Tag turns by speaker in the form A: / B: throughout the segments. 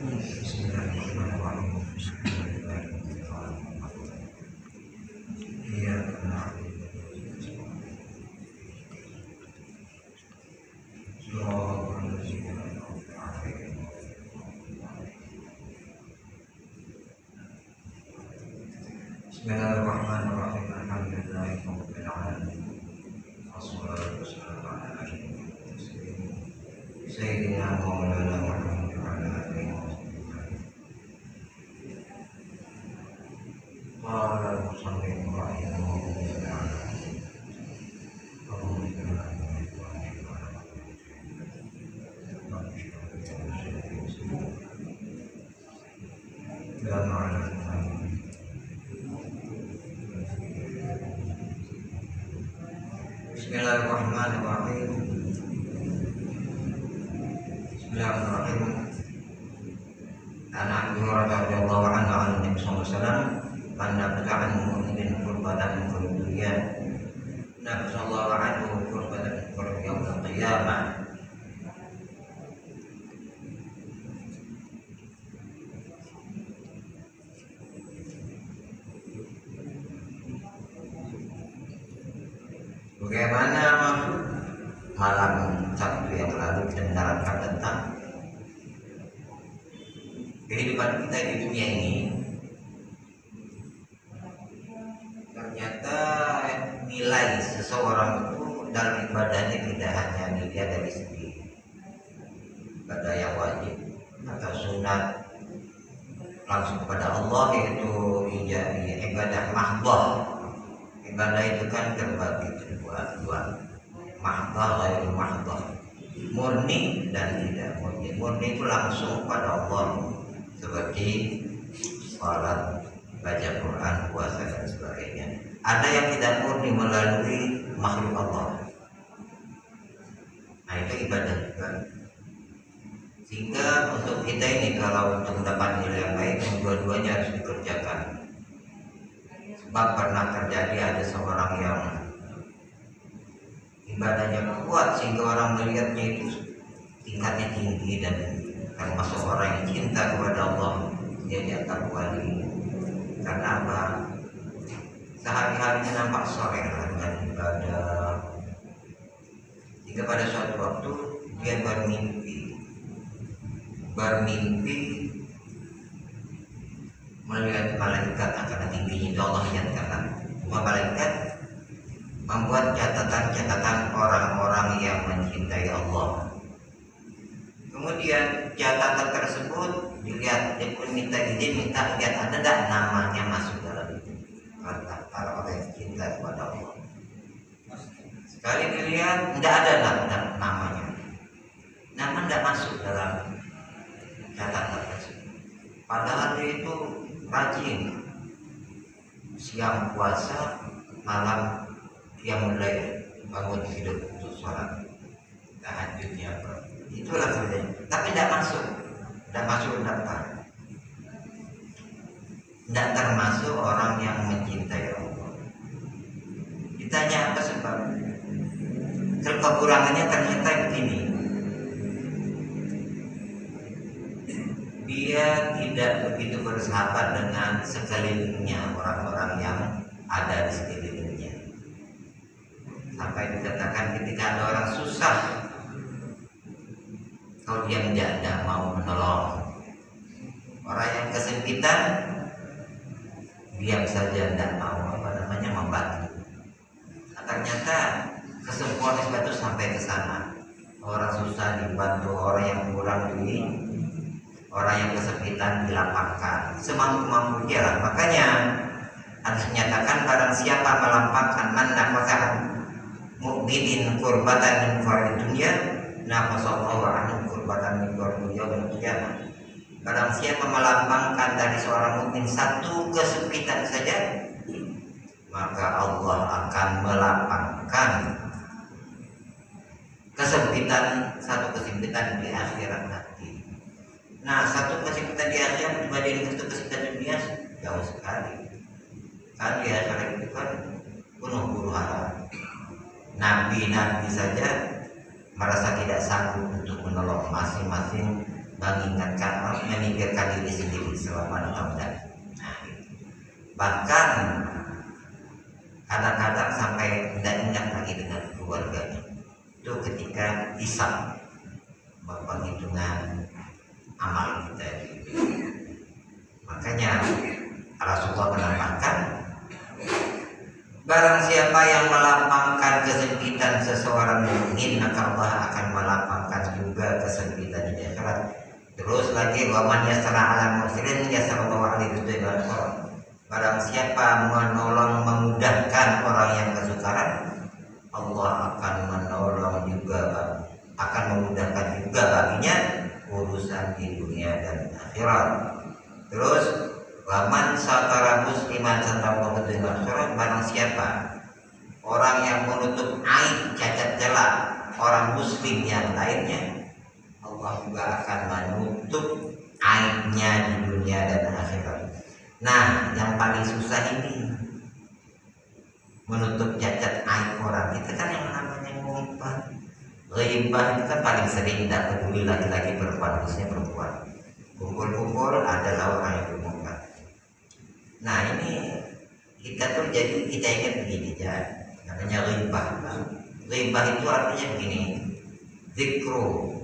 A: Bismillahirrahmanirrahim. Iyyaka na'budu wa Bismillahirrahmanirrahim. Alhamdulillahirabbil alamin. Wassalatu wassalamu ala asyrofil mursalin sayyidina Maulana Muhammad wa ala alihi wa sahbihi Bismillahirrahmanirrahim. Bismillahirrahmanirrahim. An Abi Hurairah radhiyallahu anhu an Nabi sallallahu alaihi wasallam anna bid'an mu'minin qurbatan min dunya. Nabi sallallahu alaihi wasallam qurbatan min yaumil qiyamah. Bagaimana malam Sabtu yang lalu kita menerangkan tentang kehidupan kita di dunia ini, ternyata nilai seseorang itu dalam ibadahnya tidak hanya dilihat dari segi ibadah yang wajib atau sunat langsung kepada Allah, yaitu ibadah mahdhah. Ibadah itu kan terbagi dua, mahdhah dan mahdhah, murni dan tidak murni. Murni itu langsung pada Allah, seperti salat, baca Quran, puasa dan sebagainya. Ada yang tidak murni melalui makhluk Allah. Nah, itu ibadah juga. Sehingga untuk kita ini, kalau untuk mendapat nilai yang baik, dua-duanya harus dikerjakan. Sebab pernah terjadi ada seorang yang ibadahnya kuat sehingga orang melihatnya itu tingkatnya tinggi dan termasuk orang yang cinta kepada Allah, dia dianggap wali. Karena apa? Sehari-harinya nampak soleh dengan ibadah. Hingga pada suatu waktu dia bermimpi melihat malaikat, karena tingginya itu Allah nyatakan malaikat membuat catatan-catatan orang-orang yang mencintai Allah. Kemudian catatan tersebut dilihat, dia pun minta izin, minta lihat ada tak namanya masuk dalam itu, para orang yang cinta kepada Allah. Sekali dilihat tidak ada namanya, nama tidak masuk dalam catatan tersebut. Padahal dia itu rajin, siang puasa, malam dia mulai bangun hidup untuk sholat, tahajudnya apa, itulah kerjanya. Tapi tidak masuk daftar, tidak termasuk orang yang mencintai Allah. Ditanya apa sebab? Kekurangannya ternyata begini, dia tidak begitu bersahabat dengan sekelilingnya, orang-orang yang ada di sekelilingnya. Sampai dikatakan ketika ada orang susah, kalau dia tidak mau menolong. Orang yang kesempitan, diam saja, tidak mau membantu. Nah, ternyata kesempurnaan itu sampai ke sana. Orang susah dibantu, orang yang kurang orang yang kesempitan dilapangkan, semampu-mampu dia lah. Makanya harus menyatakan barang siapa melampangkan nafkah mukminin kurbatan min qurbi dunya, nafasallahu anhu kurbatan min qurbi yaumil qiyamah. Barang siapa melampangkan dari seorang mukmin satu kesempitan saja, maka Allah akan melapangkan satu kesempitan di akhirat nanti. Nah, satu kesempitan di akhirat dibanding satu kesempitan di dunia jauh sekali. Kan di akhirat itu kan penuh huru-hara. Nabi saja merasa tidak sanggup untuk menolong masing-masing mengingatkan orang, memikirkan diri sendiri selama Ramadan. Nah, bahkan kadang-kadang sampai tidak ingat lagi dengan keluarganya. Itu ketika hisab, penghitungan amal kita. Makanya Rasulullah menambahkan, barang siapa yang melapangkan kesempitan seseorang mukmin, maka Allah akan melapangkan juga kesempitan di akhirat. Terus lagi, waman yasara ala muslimin yasarallahu alaihi wasallam. Barang siapa menolong, memudahkan orang yang kesukaran, Allah akan menolong juga, akan memudahkan juga baginya urusan di dunia dan akhirat. Terus waman satara musliman satara musliman, barang siapa orang yang menutup aib cacat celah orang muslim yang lainnya, Allah juga akan menutup aibnya di dunia dan akhirat. Nah, yang paling susah ini menutup cacat aib orang. Kita kan yang namanya ghibah. Ghibah itu kan paling sering, tidak peduli laki-laki perempuan, khususnya perempuan. Kumpul-kumpul adalah orang yang bermuka. Nah, ini kita tuh jadi kita ingat begini ya, namanya ghibah. Ghibah itu artinya begini, zikru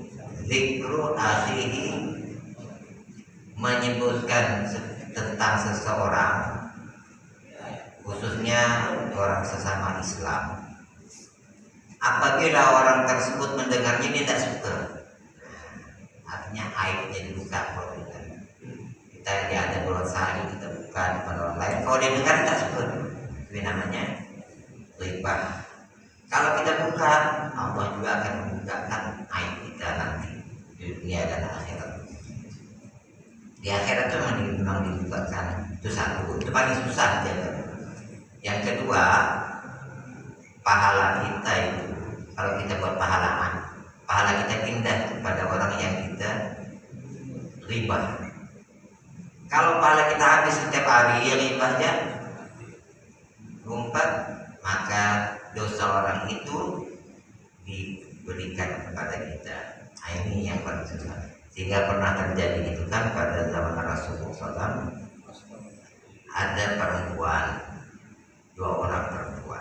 A: akhihi, menyebutkan tentang seseorang, khususnya orang sesama Islam. Apabila orang tersebut mendengarnya dia tidak suka, artinya aibnya dibuka. Kalau kita dia ada dosa kita buka depan orang lain, kalau dia dengar tidak suka, itu namanya ghibah. Kalau kita buka, Allah juga akan membukakan aib kita nanti di dunia dan akhirat. Di akhirat itu memang dibukakan. Itu satu, itu paling susah aja. Yang kedua, pahala kita itu, kalau kita buat pahala kita pindah kepada orang yang kita ghibah. Kalau pahala kita habis setiap hari ya ghibahnya ngumpet, maka dosa orang itu diberikan kepada kita. Nah, ini yang paling susah. Sehingga pernah terjadi itu kan pada zaman Rasulullah SAW, ada perempuan, 2 orang perempuan.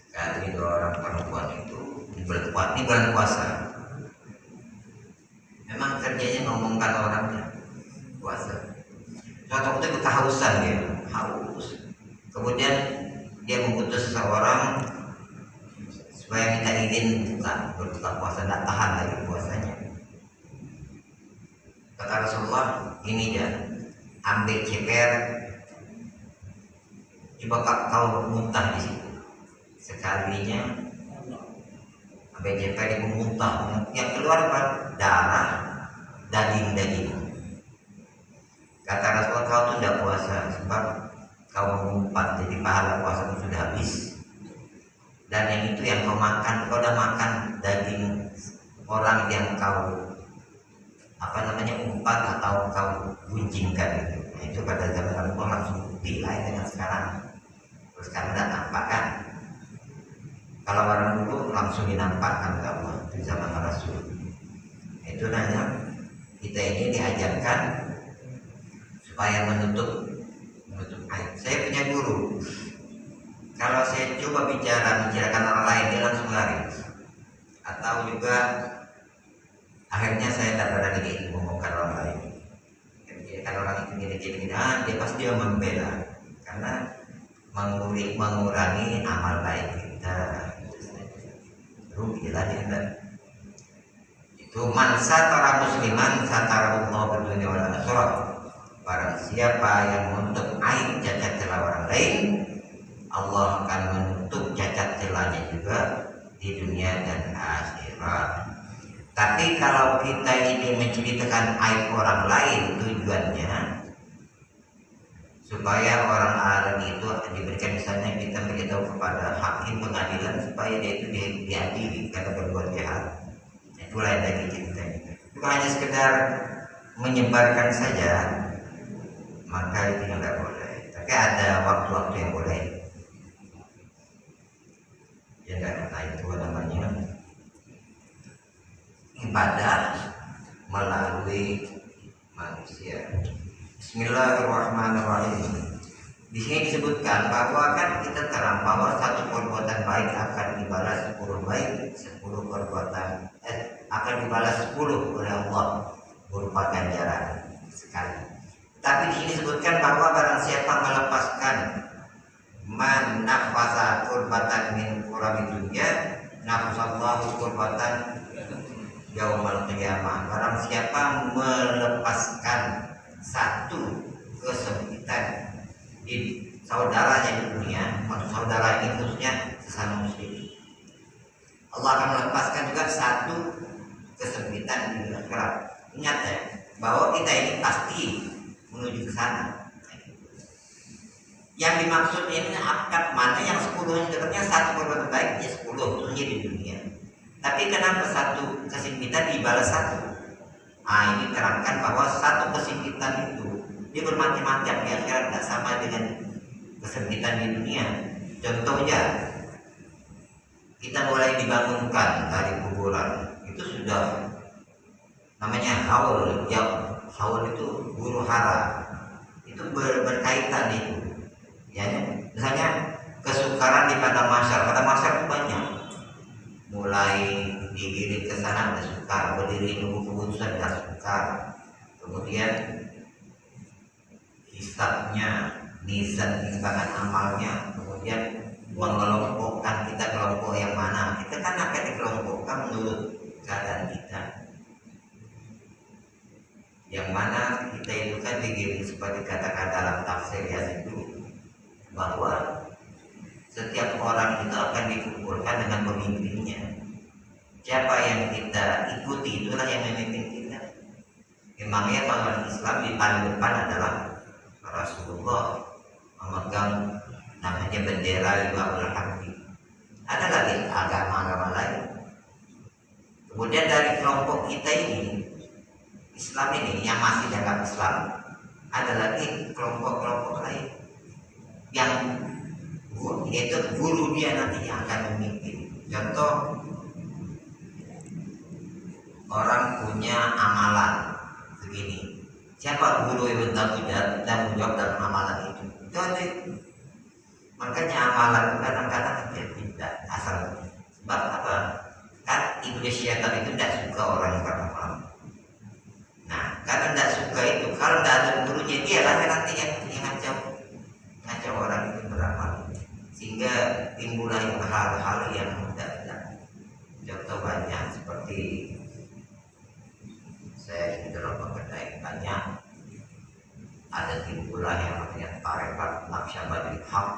A: Sekali 2 orang perempuan itu ini bulan puasa. Memang kerjanya ngomongkan orangnya puasa. Suatu waktu itu kehausan dia, haus. Kemudian dia mengutus seseorang supaya minta izin berbuka puasa, tidak tahan lagi puasanya. Kata Rasulullah, ini ya, ambil ceper, coba kau muntah di situ. Sekalinya ambil ceper dia muntah, yang keluar apa? Darah, daging. Kata Rasulullah, kau tuh tidak puasa sebab kau mengumpat, jadi pahala puasa itu sudah habis. Dan yang itu yang kau makan, kau udah makan daging orang yang kau umpat atau kau gunjingkan gitu. Nah, itu pada zaman Rasulullah langsung lain dengan sekarang. Terus sekarang udah nampak kan? Kalau orang dulu langsung dinampakkan ke Allah di zaman Rasul. Itu nanya kita ini diajarkan supaya menutup aib. Saya punya guru. Kalau saya coba bicarakan orang lain, dia langsung lari. Atau juga akhirnya saya tak berani lagi ngomongkan orang lain. Kalau orang itu gini, dia pasti dia membela, karena mengurangi amal baik kita. Rugilah dia. Itu man satara musliman satara Allah berdunia wal akhirat. Barang siapa yang menutup aib cacat celah orang lain, Allah akan menutup cacat celahnya juga di dunia dan akhirat. Tapi kalau kita ini menceritakan aib orang lain, tujuannya supaya orang alim itu diberikan, misalnya kita beritahu kepada hakim pengadilan supaya dia itu diadili karena berbuat jahat. Itu lain lagi ceritanya. Bukan hanya sekedar menyebarkan saja, maka itu tidak boleh. Tapi ada waktu-waktu yang boleh. Ya, karena itu namanya ibadah, melalui manusia. Bismillahirrahmanirrahim. Di sini disebutkan bahwa kan kita terang bahwa satu perbuatan baik akan dibalas 10 baik, 10 perbuatan akan dibalas 10 oleh Allah berupa ganjaran sekali. Tapi di sini disebutkan bahwa barang siapa melepaskan man nafasa kurbatan min kurabi dunya nafasallahu kurbatan yaumal qiyamah. Barang siapa melepaskan satu kesempitan di saudaranya di dunia, maksud saudara ini khususnya sesama muslim, Allah akan melepaskan juga satu kesempitan di akhirat. Ingat ya, bahwa kita ini pasti menuju ke sana. Yang dimaksud ini akad mana yang 10 dekatnya satu perbuatan baik ya 10 khususnya di dunia. Tapi kenapa satu kesempitan dibalas satu? Ini terangkan bahwa satu kesempitan itu dia bermacam-macam di akhirat, tidak sama dengan kesempitan di dunia. Contohnya, kita mulai dibangunkan dari kuburan, itu sudah namanya haul. Ya, haul itu huru hara, itu berkaitan itu. Ya, misalnya kesukaran di padang mahsyar. Padang mahsyar itu banyak. Mulai digiring ke sana ada sukar, berdiri nunggu keputusan ada sukar. Kemudian hisabnya, mizan timbangan amalnya, kemudian mengelompokkan kita kelompok yang mana. Kita kan akan dikelompokkan menurut keadaan kita. Yang mana kita itu kan digiring seperti kata-kata dalam tafsir Yasin itu, bahwa setiap orang itu akan dikumpulkan dengan pemimpinnya. Siapa yang kita ikuti itulah yang memimpin kita. Memangnya kalau Islam di paling depan adalah Rasulullah memegang namanya bendera Liwaul Hamdi. Ada lagi agama-agama lain. Kemudian dari kelompok kita ini, Islam ini yang masih dalam Islam, ada lagi kelompok-kelompok lain yang yaitu guru dia nanti yang akan memimpin. Contoh, orang punya amalan begini, siapa guru yang bertanggung jawab dalam amalan itu? Jadi makanya amalan kadang-kadang tidak asal. Sebab apa? Kan iblis syaitan itu tidak suka orang yang beramal. Nah, karena tidak suka itu, kalau tidak ada gurunya, dia lah nanti yang ngacau orang itu beramal, sehingga timbullah hal-hal yang tidak. Contoh banyak seperti saya di dalam mengenai banyak ada timbullah yang namanya tarekat Naqsyabandiyah hak,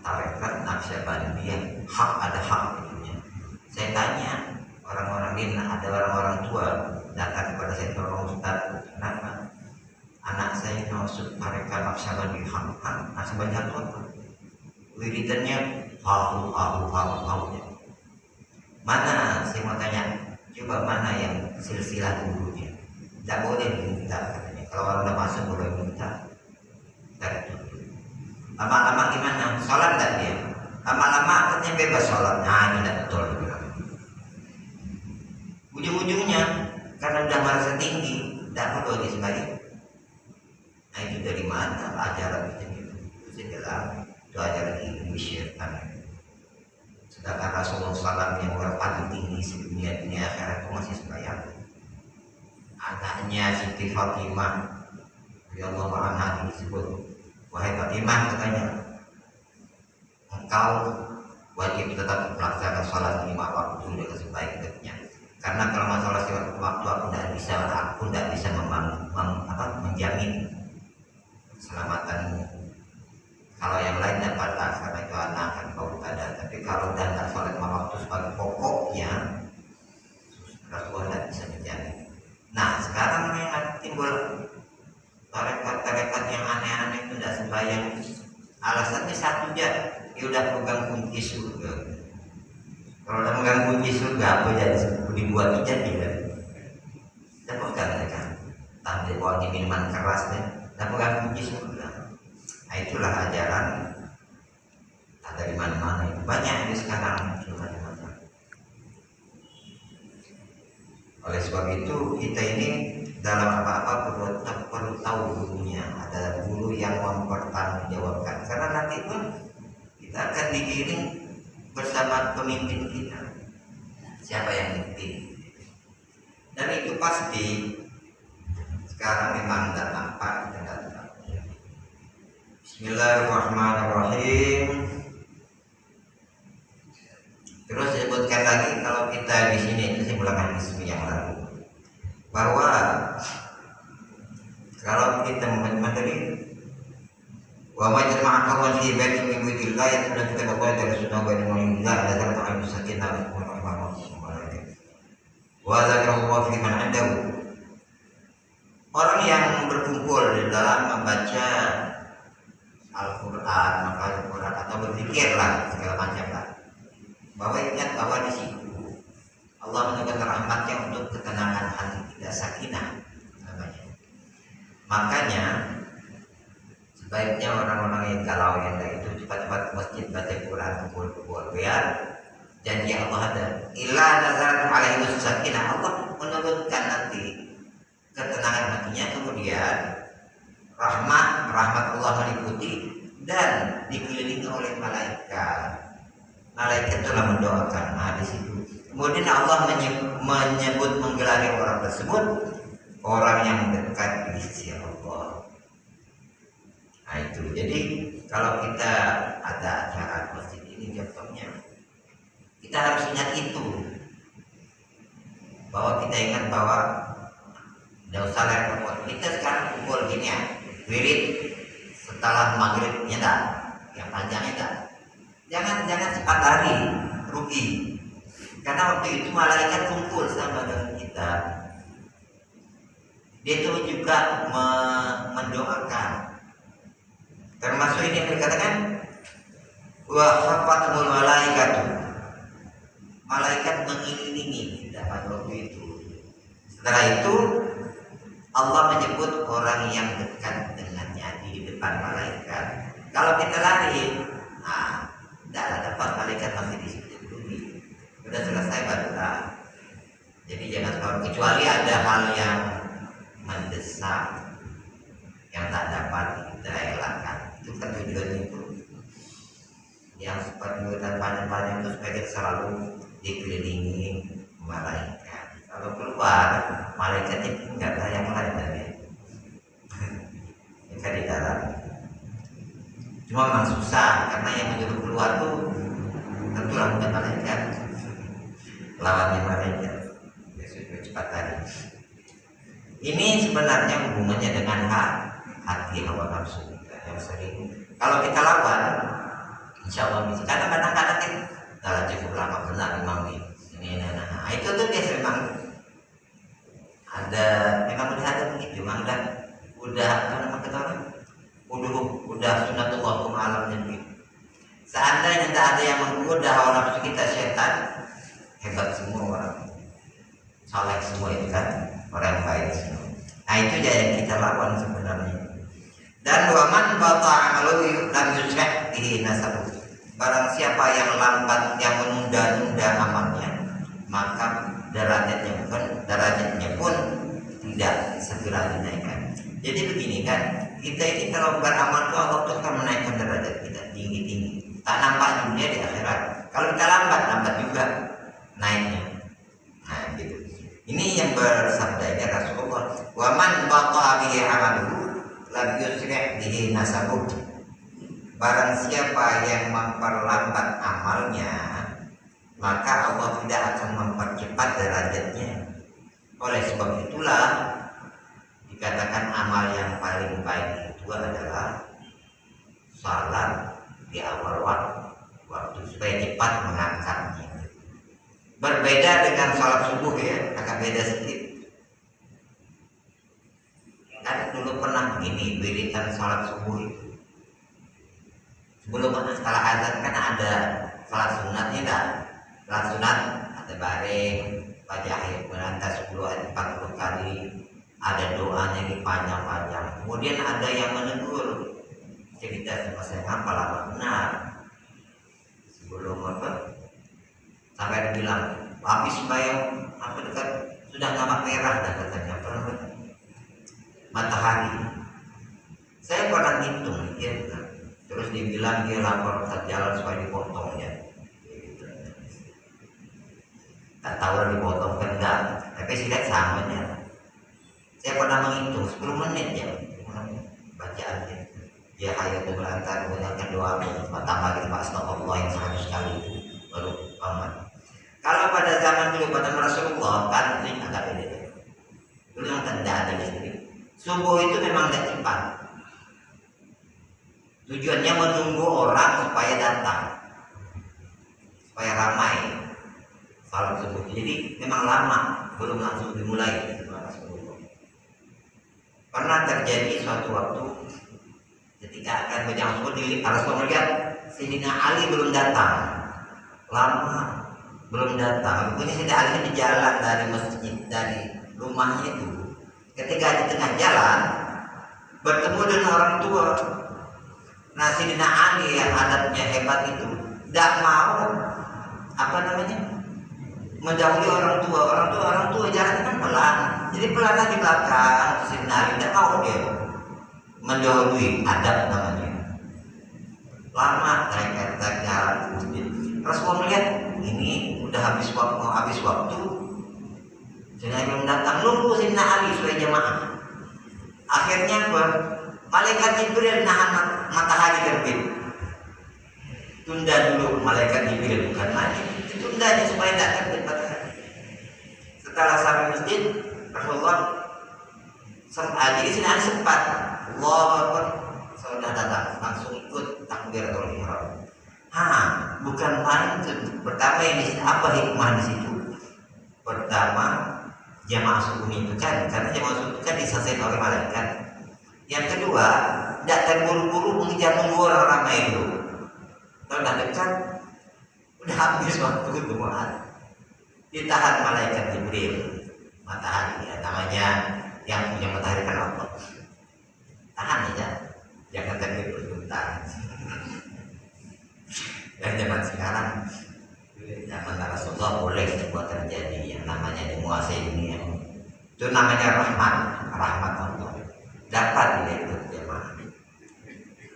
A: tarekat Naqsyabandiyah hak, ada hak itunya. Saya tanya orang-orang ini, ada orang-orang tua datang kepada saya, tolong Ustaz, kenapa anak saya masuk tarekat Naqsyabandiyah hak? Naqsyabandiyah itu apa? Wiridannya hahu. Mana, saya mau tanya, coba mana yang silsilah dulunya? Tidak boleh minta katanya. Kalau orang udah masuk boleh minta. Lama-lama gimana? Sholat tidak dia? Lama-lama katanya bebas sholat. Nah, ini tidak betul. Ujung-ujungnya karena udah merasa tinggi, tidak perlu disembahih. Nah, itu dari mana ajaran itu? Saya bilang itu ajaran ilmu syaitan. Sedangkan Rasulullah SAW yang paling tinggi sedunia dunia akhirat itu masih sembahyang. Anaknya Siti Fatimah, ya Allah anha disebut, wahai Fatimah katanya, engkau wajib tetap melaksanakan sholat 5 waktu dengan sebaik-baiknya. Karena kalau masalah waktu aku tidak bisa menjamin keselamatanmu. Kalau yang lain dapatlah karena itu anak akan kau ada. Tapi kalau udah tak sholat 5 waktu sebagai pokoknya, Rasulullah tidak bisa menjamin. Nah, sekarang yang timbul tarekat-tarekat yang aneh-aneh itu tidak sembahyang. Alasannya satu aja, dia udah pegang kunci surga. Kalau udah pegang kunci surga, apa jadi dibuat ijat dia? Kita pegang mereka. Tanpa bawa minuman keras deh, kita pegang kunci surga. Nah, itulah ajaran ada di mana-mana itu banyak ini sekarang. Oleh sebab itu kita ini dalam apa-apa perlu tahu gurunya, ada guru yang mempertanggungjawabkan, karena nanti pun kita akan digiring bersama pemimpin kita, siapa yang mimpin. Dan itu pasti sekarang memang tidak nampak, kita tidak tahu. Bismillahirrahmanirrahim. Terus sebutkan lagi, kalau kita di sini itu saya ulangan yang lalu, bahwa kalau kita materi wa majma'aka wa fi baitin min buyutillah yang sudah kita bawa dari sunnah bani Muhammad ada kata ayat sakinah wa rahmah wa zakarallahu fi man 'indahu. Orang yang berkumpul di dalam membaca Al-Qur'an, maka Al-Qur'an atau berzikir lah segala macam lah, bahwa ingat bahwa di situ Allah menurunkan rahmatnya untuk ketenangan hati kita, sakinah namanya. Makanya sebaiknya orang-orang yang galau yang itu cepat-cepat ke masjid baca Quran, kumpul-kumpul, biar janji Allah ada. Illa nazarat alaihi sakinah, Allah menurunkan nanti ketenangan hatinya, kemudian rahmat Allah meliputi dan dikelilingi oleh malaikat. Malaikat telah mendoakan. Nah, di situ kemudian Allah menyebut menggelari orang tersebut orang yang dekat di sisi Allah. Nah itu, jadi kalau kita ada acara masjid ini contohnya, kita harus ingat itu, bahwa kita ingat bahwa tidak usah repot. Kita sekarang kumpul gini ya, wirid setelah maghrib, ya tak? Yang panjangnya tak? Jangan cepat lari, rugi. Karena waktu itu malaikat kumpul sama dengan kita. Dia itu juga mendoakan. Termasuk ini yang dikatakan wa hafatul malaikat. Malaikat mengelilingi kita pada waktu itu. Setelah itu Allah menyebut orang yang dekat dengannya di depan malaikat. Kalau kita lari, tidak dapat, malaikat masih di situ. Sudah selesai barulah. Jadi jangan selalu, kecuali ada hal yang mendesak yang tak dapat kita elakkan. Itu kan tujuannya itu. Yang seperti dan panjang-panjang itu supaya kita selalu dikelilingi malaikat. Kalau keluar, malaikatnya tidak ada yang lain dari mereka di dalam. Cuma memang susah karena yang menyuruh keluar tuh tentulah bukan malaikat, lawannya malaikat. Ya sudah cepat tadi. Ini sebenarnya hubungannya dengan hati hawa nafsu kita yang sering kalau kita lawan, insya Allah bisa. Karena kadang-kadang kan dalam cukup lama benar memang ini. Nah, itu tuh biasa memang memang udah ada begitu, memang udah apa nama kata orang? Udah sunatullah alamnya begitu. Seandainya tidak ada yang menggoda hawa nafsu kita, setan hebat semua, orang saleh semua itu kan, orang baik semua. Nah itu yang kita lawan sebenarnya. Dan waman bata amalu lam yusrah bihi nasabu. Barang siapa yang lambat, yang menunda-nunda amalnya, maka derajatnya pun tidak segera dinaikkan. Jadi begini kan, kita ini kalau beramal itu Allah tuh akan menaikkan derajat kita tinggi-tinggi. Tak nampak dunia di akhirat. Kalau kita lambat juga naiknya. Nah gitu. Ini yang bersabdanya Rasulullah. Wa man baqa bihi amaluhu lam yusri' bihi nasabuh. Barang siapa yang memperlambat amalnya, maka Allah tidak akan mempercepat derajatnya. Oleh sebab itulah dikatakan amal yang paling baik itu adalah salat di awal waktu supaya cepat mengangkatnya. Berbeda dengan salat subuh ya, agak beda sedikit. Kan dulu pernah begini, wiridan salat subuh itu. Sebelum setelah azan kan ada salat sunatnya kan? Salat sunat ada bareng, baca ayat berantas 10 ayat 40 kali, ada doanya yang panjang-panjang. Kemudian ada yang menegur, cerita sama saya hafal lama benar. Sebelum sampai dibilang habis sembahyang apa dekat sudah nggak merah dah katanya matahari. Saya pernah hitung ya, terus dibilang dia lapor saat jalan supaya dipotong ya. Tak tahu lah dipotong kan enggak, tapi saya lihat samanya. Saya pernah menghitung 10 menit ya bacaannya. Ya hayatul antar mengucapkan doa tambah lagi astagfirullah yang 100 kali baru aman. Kalau pada zaman dulu pada Rasulullah kan ini agak beda. Dulu yang tidak ada listrik. Subuh itu memang tidak cepat. Tujuannya menunggu orang supaya datang, supaya ramai salat subuh. Jadi memang lama, belum langsung dimulai. Pernah terjadi suatu waktu ketika akan berjamaah subuh harus melihat Sayyidina Ali belum datang, lama belum datang. Ini Sayyidina Ali di jalan dari masjid dari rumahnya itu. Ketika di tengah jalan bertemu dengan orang tua. Nah, Sayyidina Ali yang adatnya hebat itu tidak mau mendahului orang tua jalan kan pelan, jadi pelan di belakang. Sayyidina Ali tidak mau dia mendahului, adab namanya. Lama naik jalan. Rasulullah melihat ini udah mau habis waktu. Sayyidina Ali belum datang, nunggu Sayyidina Ali supaya jamaah. Akhirnya malaikat Jibril nahan matahari terbit. Tunda dulu malaikat Jibril, bukan lagi ditundanya supaya tidak terbit matahari. Setelah sampai masjid, Rasulullah jadi Sayyidina Ali sempat Allahu Akbar, sudah datang langsung ikut takbiratul ihram. Bukan main. Pertama yang di situ apa hikmah di situ? Pertama, jamaah subuh itu kan, karena jamaah subuh kan diselesaikan oleh malaikat. Yang kedua, tidak terburu-buru mengejar nunggu orang ramai itu. Kalau tidak dekat, udah habis waktu ketemuan. Ditahan malaikat Jibril, matahari ya, namanya yang punya matahari kan Allah. Tahan aja, jangan terbit berbentar. Dan zaman sekarang, zaman Rasulullah boleh buat terjadi yang namanya menguasai dunia. Itu namanya rahmat Allah. Dapat dia itu jemaah.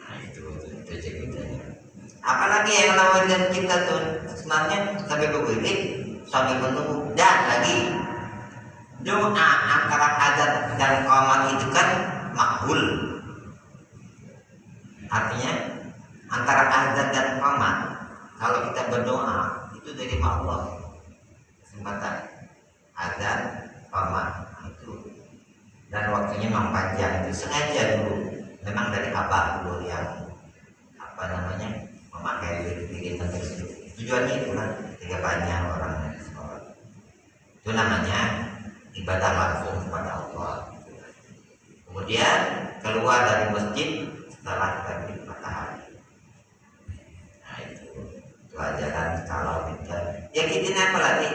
A: Nah itu ceritanya. Apalagi yang namanya kita tuh sebenarnya sampai begitu sambil menunggu dan lagi doa antara azan dan qamat itu kan makbul. Artinya antara azan dan qamat kalau kita berdoa itu dari Allah. Kesempatan azan qamat itu dan waktunya memang panjang, itu sengaja dulu memang dari abah dulu yang memakai lirik tersebut. Tujuannya itulah ketika banyak orang yang sholat. Itu namanya ibadah langsung kepada Allah. Kemudian keluar dari masjid setelah terbit matahari. Nah itu ajaran kalau kita ya kita apalagi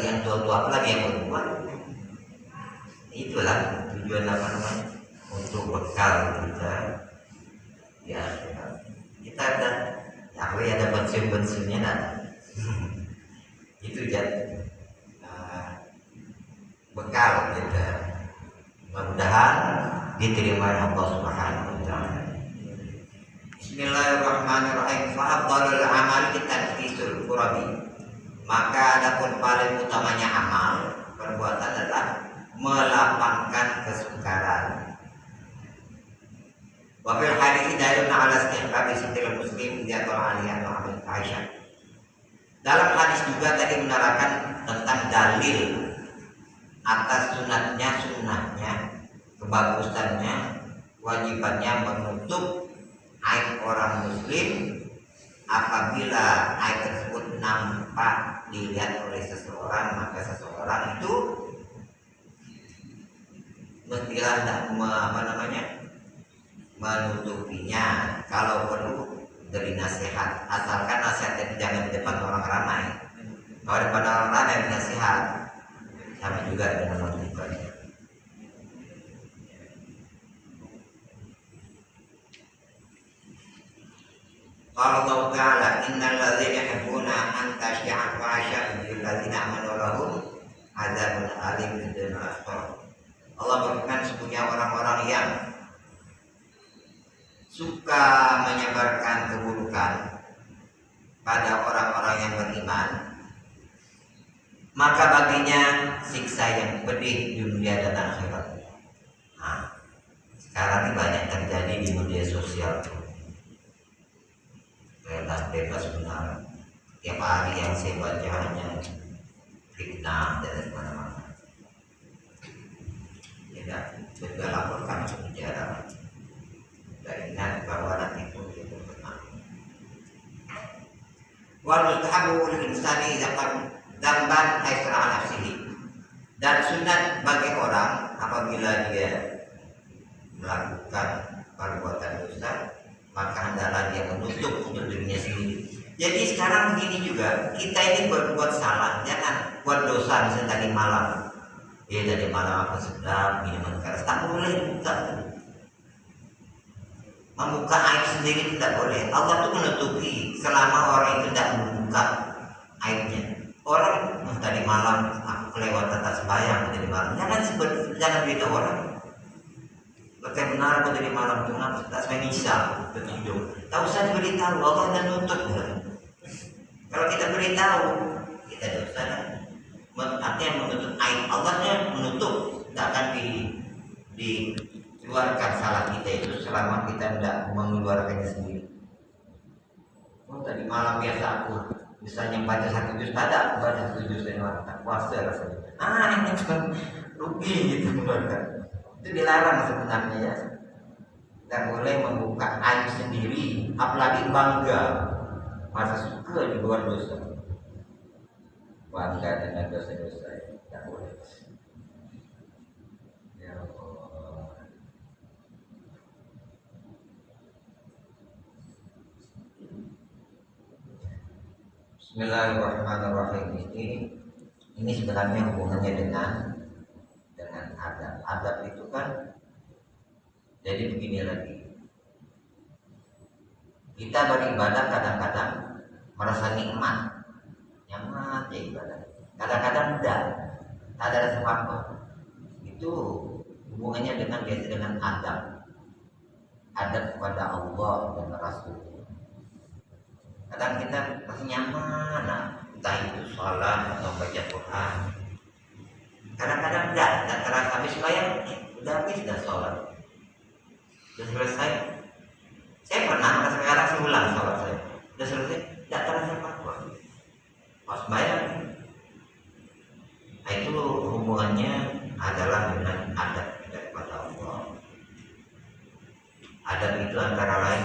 A: yang tua-tua, apalagi yang tua. Itulah tujuan untuk bekal kita ya kita ada bensin-bensinnya itu jadi bekal kita, mudah-mudahan diterima Allah Subhanahu wa taala. Bismillahirrahmanirrahim. Fa'adhalul amal kisul qurabi. Maka adapun paling utamanya amal perbuatan adalah melapangkan kesukaran. Wa fil hadits dalilun ala istihbab sitril muslim idza qala alaihi wa Aisyah. Dalam hadis juga tadi menerangkan tentang dalil atas sunatnya kebagusannya, wajibannya menutup aib orang muslim apabila aib tersebut nampak dilihat oleh seseorang, maka seseorang itu mestilah menutupinya. Kalau perlu dari nasihat, asalkan nasihatnya jangan di depan orang ramai. Kalau di depan orang ramai nasihat sama juga dengan menutupinya. Allah Ta'ala innal ladzina yuhibbuna an tashi'a al-fahsha fil ladzina amanu lahum adzabun alim fid dunya wal akhirah. Allah berfirman, sesungguhnya orang-orang yang suka menyebarkan keburukan pada orang-orang yang beriman, maka baginya siksa yang pedih dunia dan akhirat. Nah, sekarang ini banyak terjadi di media sosial, bebas benar. Tiap hari yang saya baca hanya fitnah dari mana-mana. Tidak, juga laporkan sejarah. Dan ingat bahwa nanti pun itu benar. Wal mustahabu lil insani zakat damban aisra nafsihi. Dan sunat bagi orang apabila dia melakukan perbuatan dosa, maka hendaklah dia menutup untuk dirinya sendiri. Jadi sekarang begini juga, kita ini berbuat salah, jangan buat dosa misalnya tadi malam. Ya tadi malam aku sedang minuman keras, tak boleh buka. Membuka aib sendiri tidak boleh. Allah tuh menutupi selama orang itu tidak membuka aibnya. Orang tadi malam aku kelewatan tak sembahyang tadi malam, jangan beritahu orang. Bagaimana aku tadi malam itu tak sembahyang isya tertidur. Tak usah diberitahu, Allah dah nutup. Kalau kita beritahu, kita dosa. Artinya menutup aib, Allahnya menutup, tidak akan dikeluarkan salah kita itu selama kita tidak mengeluarkannya sendiri. Oh tadi malam biasa aku misalnya baca 1 juz, ada baca 1 juz dan tak puasa rasanya. Ini kan rugi gitu keluarga. Itu dilarang sebenarnya ya. Tidak boleh membuka aib sendiri, apalagi bangga, masa suka di luar dosa. Bangga dengan dosa-dosa itu tidak boleh. Ya Allah. Bismillahirrahmanirrahim. Ini sebenarnya hubungannya dengan adab. Adab itu kan jadi begini lagi. Kita beribadah kadang-kadang merasa nikmat, nyaman ya ibadah. Kadang-kadang tidak, tak ada rasa apa. Itu hubungannya dengan adab. Adab kepada Allah dan Rasul. Kadang kita masih nyaman, entah itu sholat atau baca Quran. Kadang-kadang tidak terasa habis sembahyang, udah habis dah sholat, udah selesai. Saya pernah sekarang seulang sholat saya, udah selesai, tidak terasa apa-apa. Pas sembahyang, itu hubungannya adalah dengan adab kepada Allah. Adab itu antara lain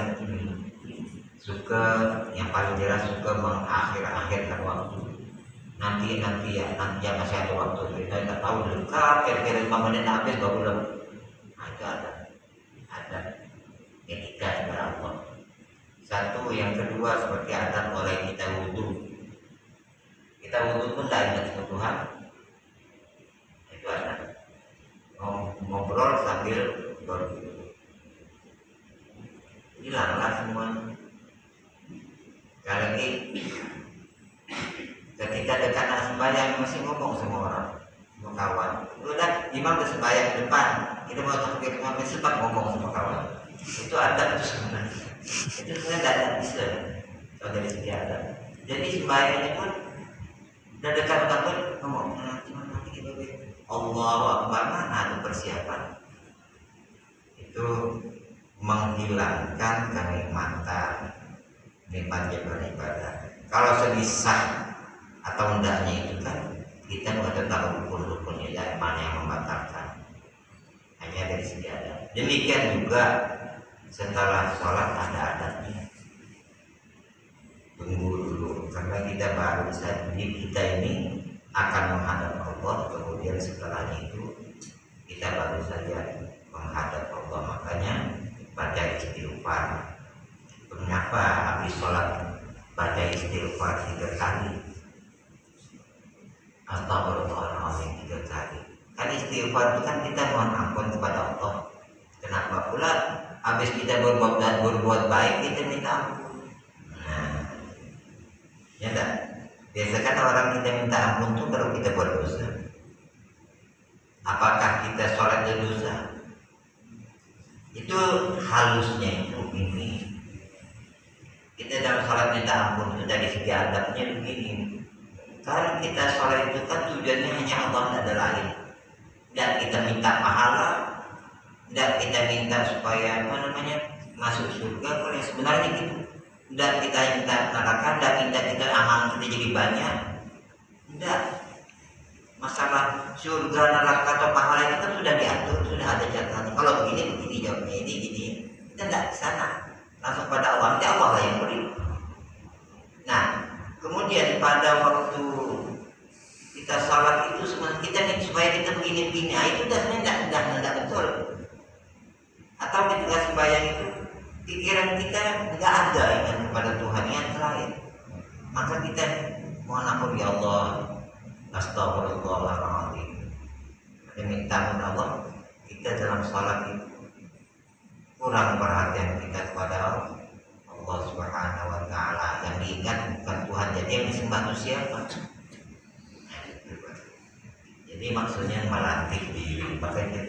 A: suka, yang paling jelas suka mengakhir-akhirkan waktu. Nanti ya masih ada waktu. Kita tidak tahu dekat, kira-kira 5 menit habis baru ada etika kepada Allah. Satu, yang kedua seperti adab mulai kita wudhu. Kita wudhu pun tidak ingat sama Tuhan. Itu ada ngobrol sambil berwudhu. Hilanglah semua. Sekali lagi, ketika dekat sembahyang masih ngomong sama orang, sama kawan. Udah imam udah sembahyang depan, kita mau takbir masih sempat ngomong sama kawan. Itu adab itu sebenarnya. Itu sebenarnya tidak bisa. Kalau dari segi adab. Jadi sembahyangnya pun udah dekat takbir ngomong. Allahu Akbar, mana ada persiapan? Itu menghilangkan kenikmatan nikmatnya beribadah. Kalau sedisah atau hendaknya itu kan kita nggak tahu rukun-rukunnya ya, mana yang membatalkan. Hanya dari segi adab. Demikian juga setelah sholat ada adabnya. Tunggu dulu, karena kita baru saja kita ini akan menghadap Allah, kemudian setelahnya itu kita baru saja menghadap Allah. Makanya baca istighfar. Mengapa habis sholat baca istighfar 3 kali? Astagfirullahaladzim 3 kali. Kan istighfar itu kan kita mohon ampun kepada Allah. Kenapa pula habis kita berbuat baik kita minta ampun? Ya tak? Biasa kan orang kita minta ampun tuh kalau kita buat dosa. halusnya itu ini. Kita dalam sholat minta ampun itu dari segi adabnya begini. Kalau kita sholat itu kan tujuannya hanya Allah, tidak ada lain. Dan kita minta pahala, dan kita minta supaya masuk surga. Kalau sebenarnya gitu. Dan kita minta neraka, dan kita amal kita jadi banyak. Tidak. Masalah surga, neraka atau pahala itu kan sudah diatur, sudah ada catatan. Kalau begini jawabnya ini gini. Kita tidak ke sana. Langsung pada Allah, nanti Allah lah yang beri. Nah, kemudian pada waktu kita sholat itu kita nih supaya kita begini-begini, itu sebenarnya tidak betul. Atau ketika sembahyang itu pikiran kita nggak ada ingat kepada Tuhan yang lain, maka kita mohon ampun ya Allah, astagfirullahaladzim, dan minta kepada Allah. Kita dalam sholat itu kurang perhatian kita kepada Allah Subhanahu wa Ta'ala. Yang diingat bukan Tuhan, jadi yang disembah itu siapa? Jadi maksudnya melatih diri, makanya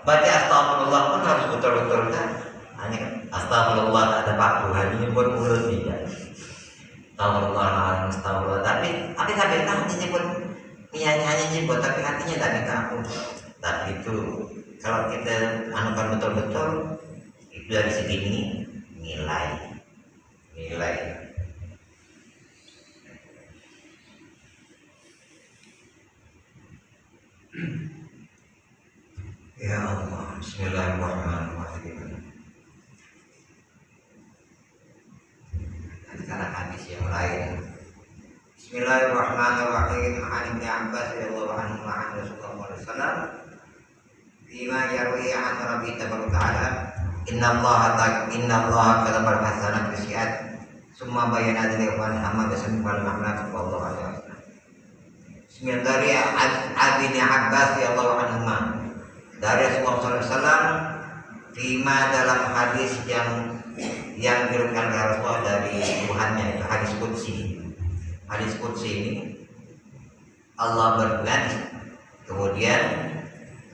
A: baca astagfirullah pun harus betul-betul kan. Hanya astagfirullah ada paku, hanya nyebut mulut tidak. Astagfirullah. Tapi sampai hatinya pun hanya nyebut, tapi hatinya tak minta ampun. Tapi itu kalau kita anukan betul-betul itu dari segi ini nilai. Ya Allah, bismillahirrahmanirrahim. Karena hadis yang lain. Bismillahirrahmanirrahim. An Ibnu Abbas radhiyallahu anhu an Rasulullah sallallahu alaihi wasallam bima yarwi an Rabbi ta'ala inna Allah kataba al-hasanat bisiat summa bayana dzalika amma bismillahil rahmanir rahim. Bismillah dari Ibnu Abbas radhiyallahu anhu dari Rasulullah sallallahu alaihi wasallam bima dalam hadis yang diriwayatkan oleh Rasulullah dari Tuhannya, itu hadis qudsi. Hadis qudsi ini Allah berfirman, kemudian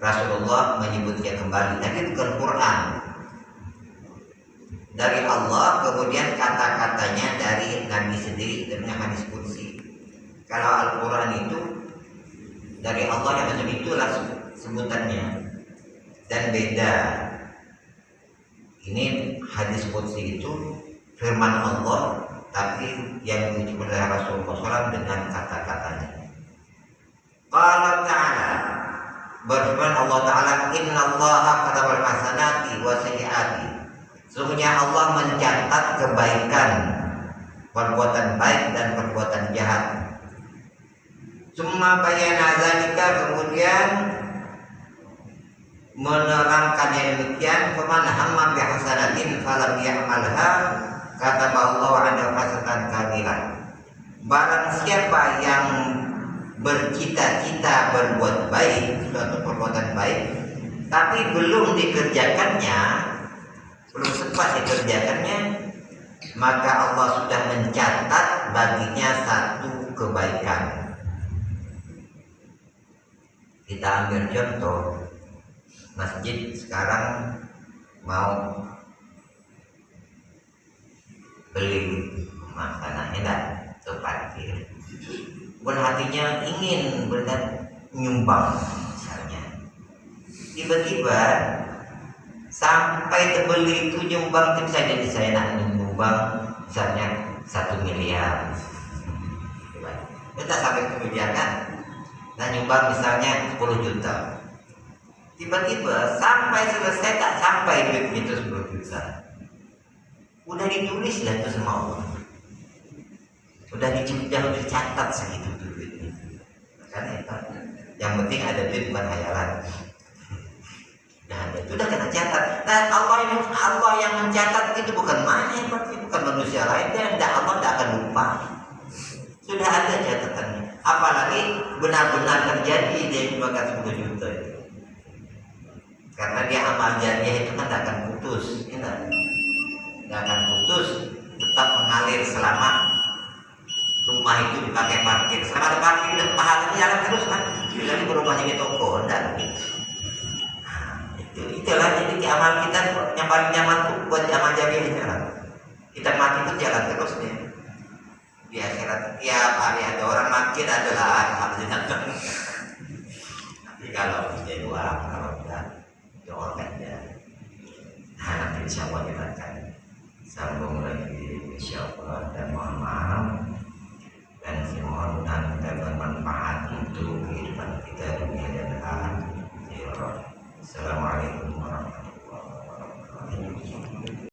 A: Rasulullah menyebutnya kembali, tapi bukan Quran. Dari Allah, kemudian kata-katanya dari Nabi sendiri dengan hadis qudsi. Kalau Al-Quran itu dari Allah yang macam itulah sebutannya dan beda. Ini hadis qudsi itu firman Allah, tapi yang diucapkan oleh Rasulullah SAW dengan kata-katanya. Qala ta'ala, berfirman Allah Ta'ala, inna allaha katabal hasanati wa sayyiati. Sesungguhnya Allah mencatat kebaikan, perbuatan baik dan perbuatan jahat. Summa bayana dzalika, kemudian menerangkan yang demikian, faman hamma bi hasanatin falam ya'malha kataballahu 'alaihi hasanatan kamilah. Barang siapa yang bercita-cita berbuat baik, suatu perbuatan baik, tapi belum dikerjakannya, belum sempat dikerjakannya, maka Allah sudah mencatat baginya satu kebaikan. Kita ambil contoh, masjid sekarang mau beli makanan enak ke parkir, bukan hatinya ingin nyumbang misalnya, tiba-tiba sampai terbeli itu nyumbang itu saja, saya nak nyumbang misalnya 1 miliar, kita sampai kemudian kan, nah nyumbang misalnya 10 juta. Tiba-tiba sampai selesai tak sampai duit itu 10 juta. Udah ditulis lah itu sama Allah. Udah dicatat segitu duitnya. Kan itu. Yang penting ada duit bukan hayalan. Nah, itu udah kena catat. Nah, Allah yang mencatat itu bukan main, bukan manusia lain. Allah tidak akan lupa. Sudah ada catatannya. Apalagi benar-benar terjadi dia nyumbangkan 10 juta itu. Karena dia amal jariah itu kan tidak akan putus, tidak akan putus, tetap mengalir selama rumah itu dipakai parkir. Selama ada parkir dan pahalanya jalan terus kan. Misalnya berubah jadi toko, enggak. Nah, itu Itulah jadi amal kita yang paling nyaman tuh buat amal jariahnya lah. Kita mati pun jalan terus nih. Di akhirat tiap hari ada orang mati adalah harus datang. Tapi kalau dia doa, kalau enggak doa aja. Nah, nanti insya Allah